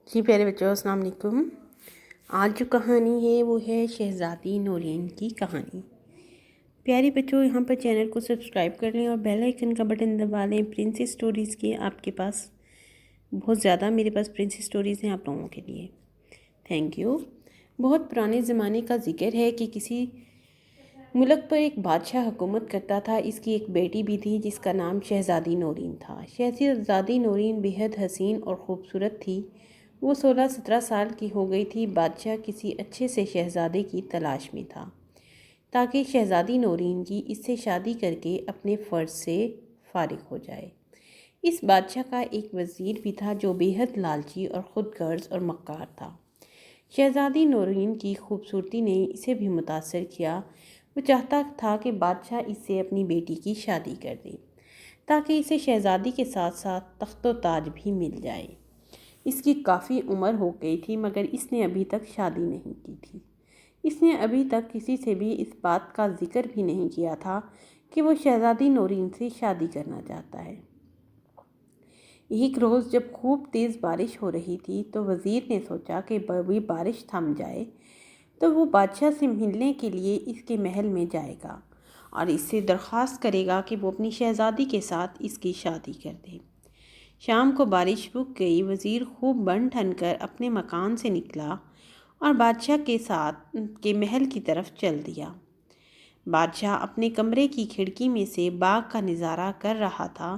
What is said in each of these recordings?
جی پیارے بچوں، السلام علیکم۔ آج جو کہانی ہے وہ ہے شہزادی نورین کی کہانی۔ پیارے بچوں، یہاں پر چینل کو سبسکرائب کر لیں اور بیل آئیکن کا بٹن دبا لیں۔ پرنسس سٹوریز کی آپ کے پاس بہت زیادہ میرے پاس پرنسس سٹوریز ہیں آپ لوگوں کے لیے۔ Thank you. بہت پرانے زمانے کا ذکر ہے کہ کسی ملک پر ایک بادشاہ حکومت کرتا تھا۔ اس کی ایک بیٹی بھی تھی جس کا نام شہزادی نورین تھا۔ شہزادی نورین بےحد حسین اور خوبصورت تھی۔ وہ 16-17 سال کی ہو گئی تھی۔ بادشاہ کسی اچھے سے شہزادے کی تلاش میں تھا تاکہ شہزادی نورین کی اس سے شادی کر کے اپنے فرض سے فارغ ہو جائے۔ اس بادشاہ کا ایک وزیر بھی تھا جو بےحد لالچی اور خود غرض اور مکار تھا۔ شہزادی نورین کی خوبصورتی نے اسے بھی متاثر کیا۔ وہ چاہتا تھا کہ بادشاہ اس سے اپنی بیٹی کی شادی کر دے تاکہ اسے شہزادی کے ساتھ ساتھ تخت و تاج بھی مل جائے۔ اس کی کافی عمر ہو گئی تھی مگر اس نے ابھی تک شادی نہیں کی تھی۔ اس نے ابھی تک کسی سے بھی اس بات کا ذکر بھی نہیں کیا تھا کہ وہ شہزادی نورین سے شادی کرنا چاہتا ہے۔ ایک روز جب خوب تیز بارش ہو رہی تھی تو وزیر نے سوچا کہ وہ بارش تھم جائے تو وہ بادشاہ سے ملنے کے لیے اس کے محل میں جائے گا اور اس سے درخواست کرے گا کہ وہ اپنی شہزادی کے ساتھ اس کی شادی کر دے۔ شام کو بارش رک گئی۔ وزیر خوب بن ٹھن کر اپنے مکان سے نکلا اور بادشاہ کے محل کی طرف چل دیا۔ بادشاہ اپنے کمرے کی کھڑکی میں سے باغ کا نظارہ کر رہا تھا۔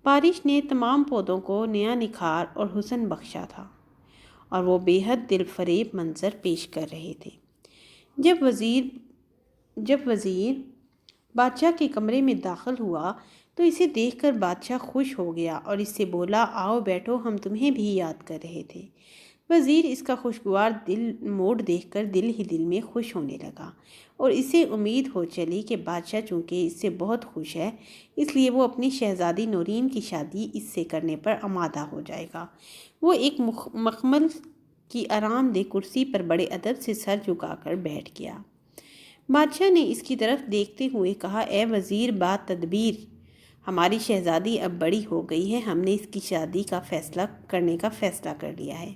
بارش نے تمام پودوں کو نیا نکھار اور حسن بخشا تھا اور وہ بے حد دل فریب منظر پیش کر رہے تھے۔ جب وزیر بادشاہ کے کمرے میں داخل ہوا تو اسے دیکھ کر بادشاہ خوش ہو گیا اور اس سے بولا، آؤ بیٹھو، ہم تمہیں بھی یاد کر رہے تھے۔ وزیر اس کا خوشگوار موڈ دیکھ کر دل ہی دل میں خوش ہونے لگا اور اسے امید ہو چلی کہ بادشاہ چونکہ اس سے بہت خوش ہے اس لیے وہ اپنی شہزادی نورین کی شادی اس سے کرنے پر آمادہ ہو جائے گا۔ وہ ایک مخمل کی آرام دہ کرسی پر بڑے ادب سے سر جھکا کر بیٹھ گیا۔ بادشاہ نے اس کی طرف دیکھتے ہوئے کہا، اے وزیر با تدبیر، ہماری شہزادی اب بڑی ہو گئی ہے، ہم نے اس کی شادی کرنے کا فیصلہ کر لیا ہے۔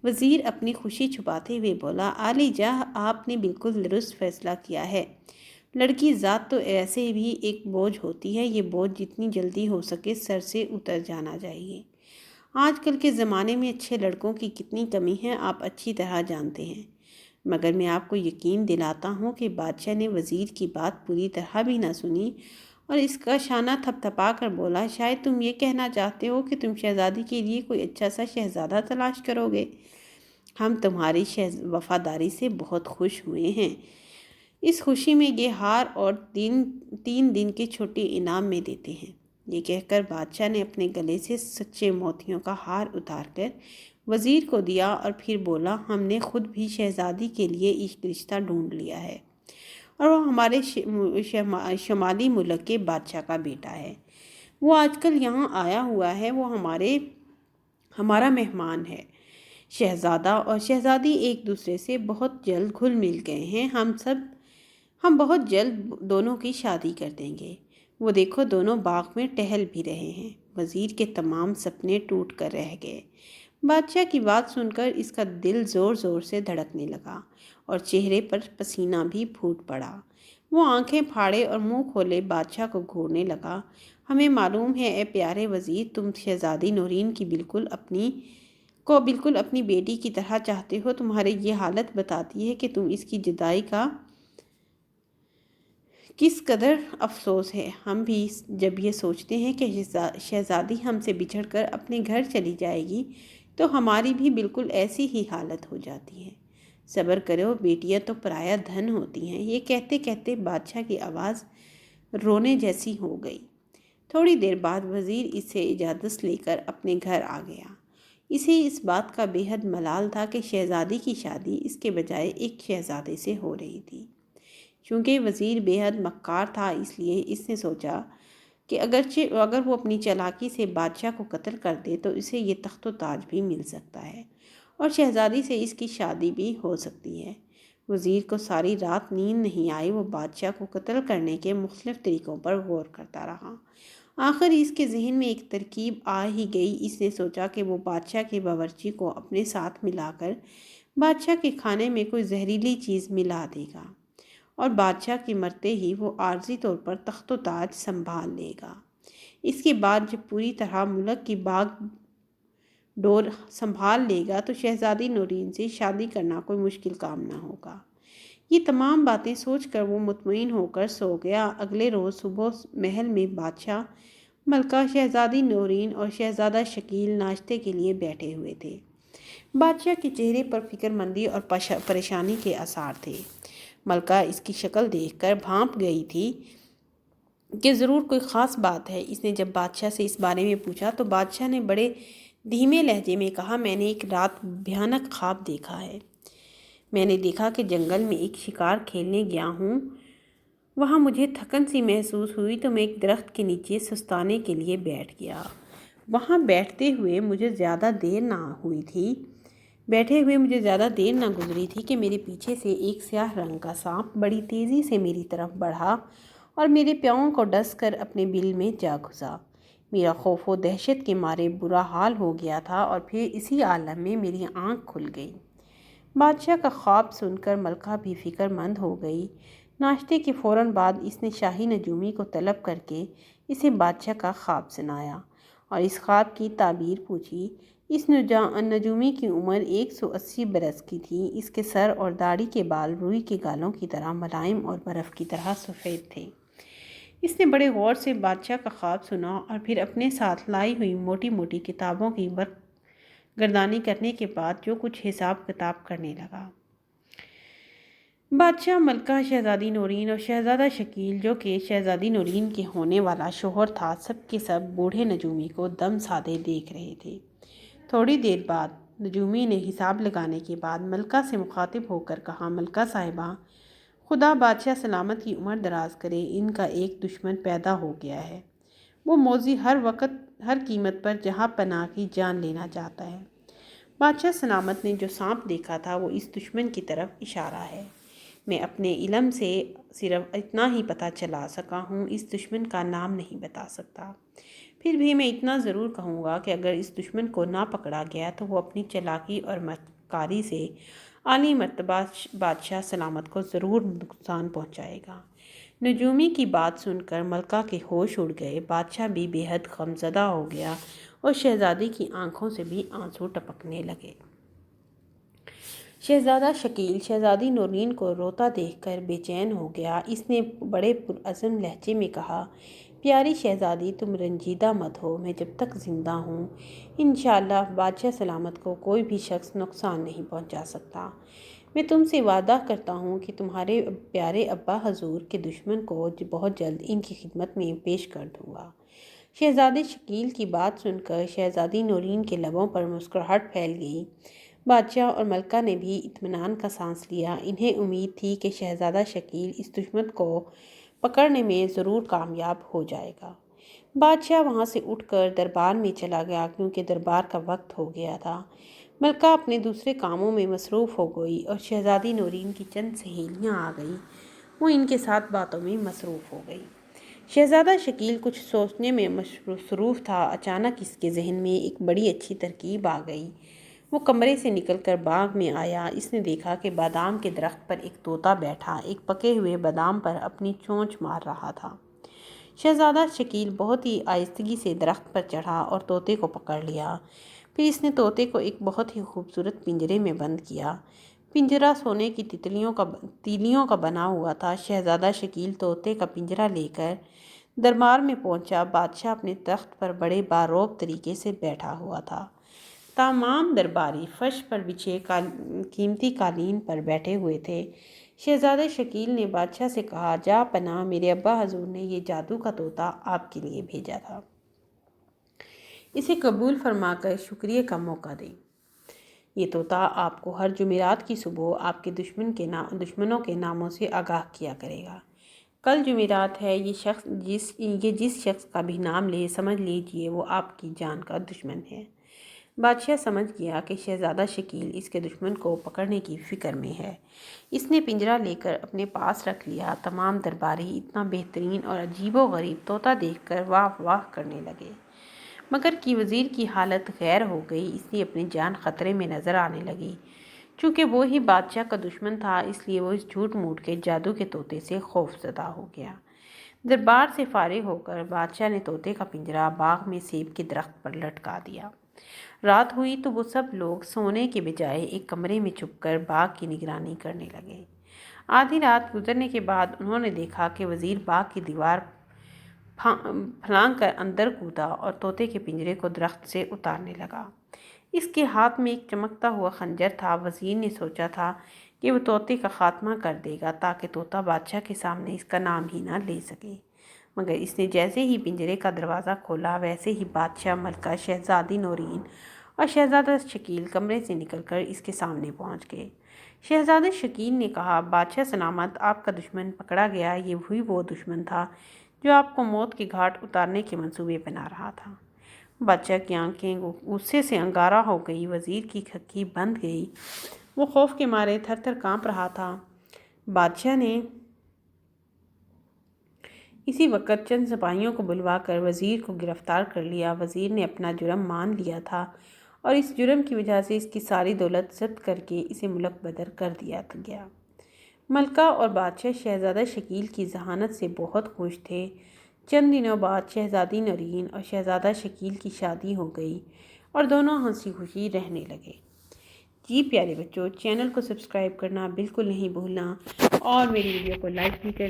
وزیر اپنی خوشی چھپاتے ہوئے بولا، عالی جاہ، آپ نے بالکل درست فیصلہ کیا ہے۔ لڑکی ذات تو ایسے بھی ایک بوجھ ہوتی ہے، یہ بوجھ جتنی جلدی ہو سکے سر سے اتر جانا چاہیے۔ آج کل کے زمانے میں اچھے لڑکوں کی کتنی کمی ہے آپ اچھی طرح جانتے ہیں، مگر میں آپ کو یقین دلاتا ہوں کہ بادشاہ نے وزیر کی بات پوری طرح بھی نہ سنی اور اس کا شانہ تھپ تھپا کر بولا، شاید تم یہ کہنا چاہتے ہو کہ تم شہزادی کے لیے کوئی اچھا سا شہزادہ تلاش کرو گے۔ ہم تمہاری وفاداری سے بہت خوش ہوئے ہیں۔ اس خوشی میں یہ ہار اور 3 دن کے چھوٹے انعام میں دیتے ہیں۔ یہ کہہ کر بادشاہ نے اپنے گلے سے سچے موتیوں کا ہار اتار کر وزیر کو دیا اور پھر بولا، ہم نے خود بھی شہزادی کے لیے ایک رشتہ ڈھونڈ لیا ہے اور وہ ہمارے شمالی ملک کے بادشاہ کا بیٹا ہے۔ وہ آج کل یہاں آیا ہوا ہے، وہ ہمارا مہمان ہے۔ شہزادہ اور شہزادی ایک دوسرے سے بہت جلد گھل مل گئے ہیں۔ ہم بہت جلد دونوں کی شادی کر دیں گے۔ وہ دیکھو دونوں باغ میں ٹہل بھی رہے ہیں۔ وزیر کے تمام سپنے ٹوٹ کر رہ گئے۔ بادشاہ کی بات سن کر اس کا دل زور زور سے دھڑکنے لگا اور چہرے پر پسینہ بھی پھوٹ پڑا۔ وہ آنکھیں پھاڑے اور منہ کھولے بادشاہ کو گھورنے لگا، ہمیں معلوم ہے اے پیارے وزیر، تم شہزادی نورین کی بالکل اپنی بیٹی کی طرح چاہتے ہو۔ تمہاری یہ حالت بتاتی ہے کہ تم اس کی جدائی کا کس قدر افسوس ہے۔ ہم بھی جب یہ سوچتے ہیں کہ شہزادی ہم سے بچھڑ کر اپنے گھر چلی جائے گی تو ہماری بھی بالکل ایسی ہی حالت ہو جاتی ہے۔ صبر کرو، بیٹیاں تو پرایا دھن ہوتی ہیں۔ یہ کہتے کہتے بادشاہ کی آواز رونے جیسی ہو گئی۔ تھوڑی دیر بعد وزیر اس سے اجازت لے کر اپنے گھر آ گیا۔ اسے اس بات کا بے حد ملال تھا کہ شہزادی کی شادی اس کے بجائے ایک شہزادے سے ہو رہی تھی۔ چونکہ وزیر بے حد مکار تھا اس لیے اس نے سوچا کہ اگر وہ اپنی چالاکی سے بادشاہ کو قتل کر دے تو اسے یہ تخت و تاج بھی مل سکتا ہے اور شہزادی سے اس کی شادی بھی ہو سکتی ہے۔ وزیر کو ساری رات نیند نہیں آئی۔ وہ بادشاہ کو قتل کرنے کے مختلف طریقوں پر غور کرتا رہا آخر اس کے ذہن میں ایک ترکیب آ ہی گئی۔ اس نے سوچا کہ وہ بادشاہ کے باورچی کو اپنے ساتھ ملا کر بادشاہ کے کھانے میں کوئی زہریلی چیز ملا دے گا اور بادشاہ کے مرتے ہی وہ عارضی طور پر تخت و تاج سنبھال لے گا۔ اس کے بعد جب پوری طرح ملک کی باغ ڈور سنبھال لے گا تو شہزادی نورین سے شادی کرنا کوئی مشکل کام نہ ہوگا۔ یہ تمام باتیں سوچ کر وہ مطمئن ہو کر سو گیا۔ اگلے روز صبح محل میں بادشاہ، ملکہ، شہزادی نورین اور شہزادہ شکیل ناشتے کے لیے بیٹھے ہوئے تھے۔ بادشاہ کے چہرے پر فکر مندی اور پریشانی کے آثار تھے۔ ملکہ اس کی شکل دیکھ کر بھانپ گئی تھی کہ ضرور کوئی خاص بات ہے۔ اس نے جب بادشاہ سے اس بارے میں پوچھا تو بادشاہ نے بڑے دھیمے لہجے میں کہا، میں نے ایک رات بھیانک خواب دیکھا ہے۔ میں نے دیکھا کہ جنگل میں ایک شکار کھیلنے گیا ہوں۔ وہاں مجھے تھکن سی محسوس ہوئی تو میں ایک درخت کے نیچے سستانے کے لیے بیٹھ گیا۔ وہاں بیٹھے ہوئے مجھے زیادہ دیر نہ گزری تھی کہ میرے پیچھے سے ایک سیاہ رنگ کا سانپ بڑی تیزی سے میری طرف بڑھا اور میرے پیاؤں کو ڈس کر اپنے بل میں جا گھسا۔ میرا خوف و دہشت کے مارے برا حال ہو گیا تھا اور پھر اسی عالم میں میری آنکھ کھل گئی۔ بادشاہ کا خواب سن کر ملکہ بھی فکر مند ہو گئی۔ ناشتے کے فوراً بعد اس نے شاہی نجومی کو طلب کر کے اسے بادشاہ کا خواب سنایا اور اس خواب کی تعبیر پوچھی۔ اس نجومی کی عمر 180 برس کی تھی۔ اس کے سر اور داڑھی کے بال روئی کے گالوں کی طرح ملائم اور برف کی طرح سفید تھے۔ اس نے بڑے غور سے بادشاہ کا خواب سنا اور پھر اپنے ساتھ لائی ہوئی موٹی موٹی کتابوں کی گردانی کرنے کے بعد جو کچھ حساب کتاب کرنے لگا۔ بادشاہ، ملکہ، شہزادی نورین اور شہزادہ شکیل، جو کہ شہزادی نورین کے ہونے والا شوہر تھا، سب کے سب بوڑھے نجومی کو دم سادے دیکھ رہے تھے۔ تھوڑی دیر بعد نجومی نے حساب لگانے کے بعد ملکہ سے مخاطب ہو کر کہا، ملکہ صاحبہ، خدا بادشاہ سلامت کی عمر دراز کرے، ان کا ایک دشمن پیدا ہو گیا ہے۔ وہ موذی ہر وقت ہر قیمت پر جہاں پناہ کی جان لینا چاہتا ہے۔ بادشاہ سلامت نے جو سانپ دیکھا تھا وہ اس دشمن کی طرف اشارہ ہے۔ میں اپنے علم سے صرف اتنا ہی پتہ چلا سکا ہوں، اس دشمن کا نام نہیں بتا سکتا۔ پھر بھی میں اتنا ضرور کہوں گا کہ اگر اس دشمن کو نہ پکڑا گیا تو وہ اپنی چالاکی اور مکاری سے عالی مرتبہ بادشاہ سلامت کو ضرور نقصان پہنچائے گا۔ نجومی کی بات سن کر ملکہ کے ہوش اڑ گئے۔ بادشاہ بھی بے حد غمزدہ ہو گیا اور شہزادی کی آنکھوں سے بھی آنسو ٹپکنے لگے۔ شہزادہ شکیل شہزادی نورین کو روتا دیکھ کر بے چین ہو گیا۔ اس نے بڑے پرعزم لہجے میں کہا، پیاری شہزادی، تم رنجیدہ مت ہو۔ میں جب تک زندہ ہوں انشاءاللہ بادشاہ سلامت کو کوئی بھی شخص نقصان نہیں پہنچا سکتا۔ میں تم سے وعدہ کرتا ہوں کہ تمہارے پیارے ابا حضور کے دشمن کو بہت جلد ان کی خدمت میں پیش کر دوں گا۔ شہزادے شکیل کی بات سن کر شہزادی نورین کے لبوں پر مسکراہٹ پھیل گئی۔ بادشاہ اور ملکہ نے بھی اطمینان کا سانس لیا۔ انہیں امید تھی کہ شہزادہ شکیل اس دشمن کو پکڑنے میں ضرور کامیاب ہو جائے گا۔ بادشاہ وہاں سے اٹھ کر دربار میں چلا گیا کیونکہ دربار کا وقت ہو گیا تھا۔ ملکہ اپنے دوسرے کاموں میں مصروف ہو گئی اور شہزادی نورین کی چند سہیلیاں آ گئیں۔ وہ ان کے ساتھ باتوں میں مصروف ہو گئی۔ شہزادہ شکیل کچھ سوچنے میں مصروف تھا۔ اچانک اس کے ذہن میں ایک بڑی اچھی ترکیب آ گئی۔ وہ کمرے سے نکل کر باغ میں آیا۔ اس نے دیکھا کہ بادام کے درخت پر ایک طوطا بیٹھا ایک پکے ہوئے بادام پر اپنی چونچ مار رہا تھا۔ شہزادہ شکیل بہت ہی آہستگی سے درخت پر چڑھا اور طوطے کو پکڑ لیا۔ پھر اس نے طوطے کو ایک بہت ہی خوبصورت پنجرے میں بند کیا۔ پنجرہ سونے کی تیلیوں کا بنا ہوا تھا۔ شہزادہ شکیل طوطے کا پنجرہ لے کر دربار میں پہنچا۔ بادشاہ اپنے تخت پر بڑے باروب طریقے سے بیٹھا ہوا تھا۔ تمام درباری فرش پر بچھے قیمتی قالین پر بیٹھے ہوئے تھے۔ شہزادہ شکیل نے بادشاہ سے کہا، جاں پناہ، میرے ابا حضور نے یہ جادو کا طوطا آپ کے لیے بھیجا تھا۔ اسے قبول فرما کر شکریہ کا موقع دیں۔ یہ طوطا آپ کو ہر جمعرات کی صبح آپ کے دشمنوں کے ناموں سے آگاہ کیا کرے گا۔ کل جمعرات ہے۔ یہ جس شخص کا بھی نام لے سمجھ لیجئے وہ آپ کی جان کا دشمن ہے۔ بادشاہ سمجھ گیا کہ شہزادہ شکیل اس کے دشمن کو پکڑنے کی فکر میں ہے۔ اس نے پنجرہ لے کر اپنے پاس رکھ لیا۔ تمام درباری اتنا بہترین اور عجیب و غریب طوطا دیکھ کر واہ واہ کرنے لگے، مگر کہ وزیر کی حالت غیر ہو گئی۔ اس کی اپنی جان خطرے میں نظر آنے لگی۔ چونکہ وہ ہی بادشاہ کا دشمن تھا، اس لیے وہ اس جھوٹ موٹ کے جادو کے طوطے سے خوف زدہ ہو گیا۔ دربار سے فارغ ہو کر بادشاہ نے طوطے کا پنجرہ باغ میں سیب کے درخت پر لٹکا دیا۔ رات ہوئی تو وہ سب لوگ سونے کے بجائے ایک کمرے میں چھپ کر باغ کی نگرانی کرنے لگے۔ آدھی رات گزرنے کے بعد انہوں نے دیکھا کہ وزیر باغ کی دیوار پھلانگ کر اندر کودا اور طوطے کے پنجرے کو درخت سے اتارنے لگا۔ اس کے ہاتھ میں ایک چمکتا ہوا خنجر تھا۔ وزیر نے سوچا تھا کہ وہ طوطے کا خاتمہ کر دے گا تاکہ طوطا بادشاہ کے سامنے اس کا نام ہی نہ لے سکے، مگر اس نے جیسے ہی پنجرے کا دروازہ کھولا ویسے ہی بادشاہ، ملکہ، شہزادی نورین اور شہزادہ شکیل کمرے سے نکل کر اس کے سامنے پہنچ گئے۔ شہزادہ شکیل نے کہا، بادشاہ سلامت، آپ کا دشمن پکڑا گیا۔ یہ وہی وہ دشمن تھا جو آپ کو موت کے گھاٹ اتارنے کے منصوبے بنا رہا تھا۔ بادشاہ کی آنکھیں غصے سے انگارہ ہو گئی، وزیر کی کھکی بند گئی، وہ خوف کے مارے تھر تھر کانپ رہا تھا۔ بادشاہ نے اسی وقت چند سپاہیوں کو بلوا کر وزیر کو گرفتار کر لیا۔ وزیر نے اپنا جرم مان لیا تھا اور اس جرم کی وجہ سے اس کی ساری دولت ضبط کر کے اسے ملک بدر کر دیا گیا۔ ملکہ اور بادشاہ شہزادہ شکیل کی ذہانت سے بہت خوش تھے۔ چند دنوں بعد شہزادی نورین اور شہزادہ شکیل کی شادی ہو گئی اور دونوں ہنسی خوشی رہنے لگے۔ جی پیارے بچوں، چینل کو سبسکرائب کرنا بالکل نہیں بھولنا اور میری ویڈیو کو لائک بھی کرنا۔